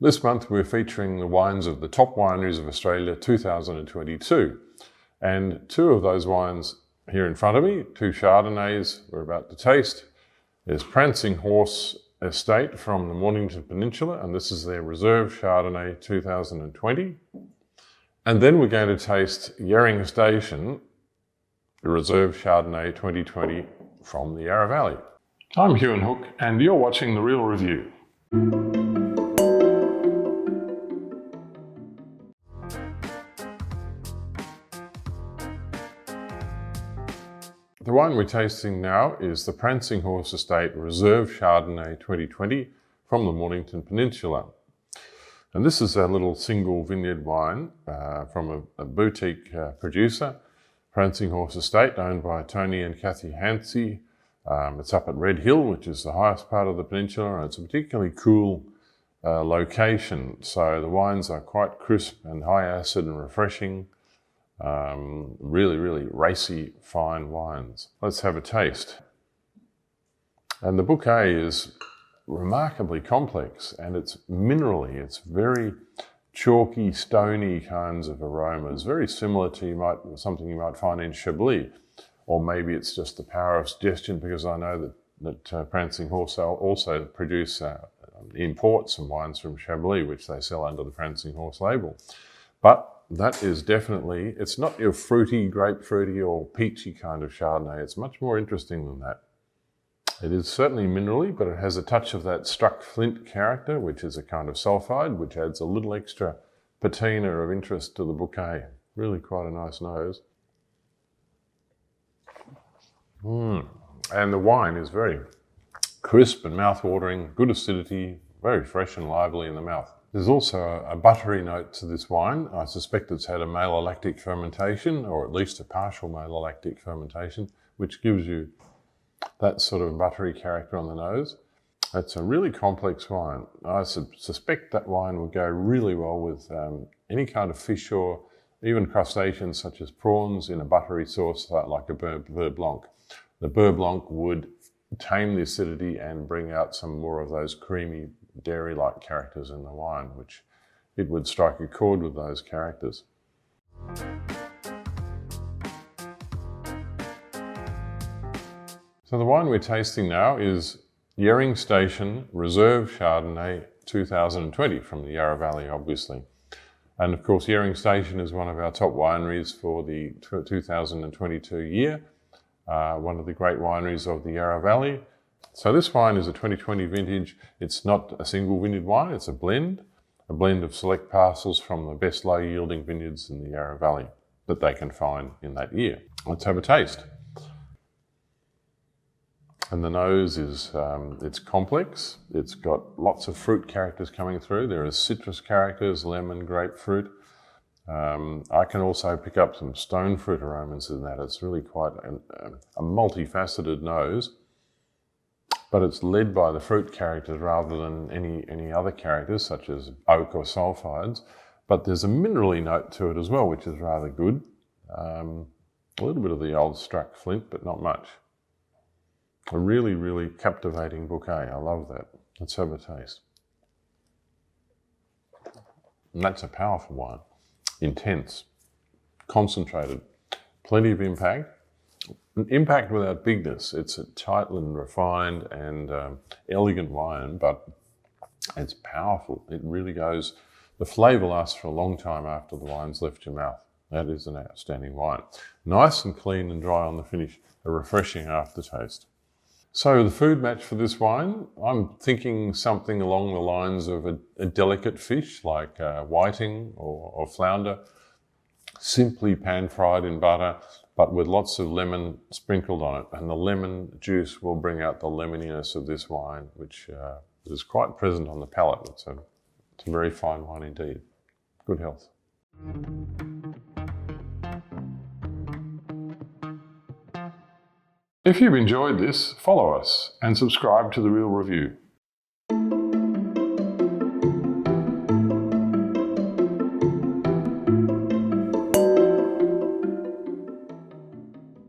This month we're featuring the wines of the Top Wineries of Australia 2022. And two of those wines here in front of me, two Chardonnays we're about to taste. There's Prancing Horse Estate from the Mornington Peninsula, and this is their Reserve Chardonnay 2020. And then we're going to taste Yering Station Reserve Chardonnay 2020 from the Yarra Valley. I'm Hugh and Hook, and you're watching The Real Review. The wine we're tasting now is the Prancing Horse Estate Reserve Chardonnay 2020 from the Mornington Peninsula. And this is a little single vineyard wine from a boutique producer, Prancing Horse Estate, owned by Tony and Kathy Hansey. It's up at Red Hill, which is the highest part of the peninsula, and it's a particularly cool location. So the wines are quite crisp and high acid and refreshing. Really racy, fine wines. Let's have a taste. And the bouquet is remarkably complex, and it's minerally. It's very chalky, stony kinds of aromas, very similar to something you might find in Chablis, or maybe it's just the power of suggestion, because I know that Prancing Horse also produce import some wines from Chablis, which they sell under the Prancing Horse label. But that is definitely, it's not your fruity, grapefruity or peachy kind of Chardonnay. It's much more interesting than that. It is certainly minerally, but it has a touch of that struck flint character, which is a kind of sulphide, which adds a little extra patina of interest to the bouquet. Really quite a nice nose. And the wine is very crisp and mouth-watering, good acidity, very fresh and lively in the mouth. There's also a buttery note to this wine. I suspect it's had a malolactic fermentation, or at least a partial malolactic fermentation, which gives you that sort of buttery character on the nose. It's a really complex wine. I suspect that wine would go really well with any kind of fish or even crustaceans such as prawns in a buttery sauce like a beurre blanc. The beurre blanc would tame the acidity and bring out some more of those creamy dairy-like characters in the wine, which it would strike a chord with those characters. So the wine we're tasting now is Yering Station Reserve Chardonnay 2020 from the Yarra Valley, obviously. And of course, Yering Station is one of our top wineries for the 2022 year, one of the great wineries of the Yarra Valley. So this wine is a 2020 vintage. It's not a single vineyard wine, it's a blend of select parcels from the best low yielding vineyards in the Yarra Valley that they can find in that year. Let's have a taste. And the nose is, it's complex. It's got lots of fruit characters coming through. There are citrus characters, lemon, grapefruit. I can also pick up some stone fruit aromas in that. It's really quite a multifaceted nose, but it's led by the fruit characters rather than any other characters such as oak or sulphides. But there's a minerally note to it as well, which is rather good. A little bit of the old struck flint, but not much. A really captivating bouquet. I love that. Let's have a taste. And that's a powerful wine. Intense, concentrated, plenty of impact. Impact without bigness. It's a tight and refined and elegant wine, but it's powerful. It really goes, the flavour lasts for a long time after the wine's left your mouth. That is an outstanding wine. Nice and clean and dry on the finish, a refreshing aftertaste. So the food match for this wine, I'm thinking something along the lines of a delicate fish like whiting or flounder, simply pan-fried in butter, but with lots of lemon sprinkled on it. And the lemon juice will bring out the lemoniness of this wine, which is quite present on the palate. It's a very fine wine indeed. Good health. If you've enjoyed this, follow us and subscribe to The Real Review.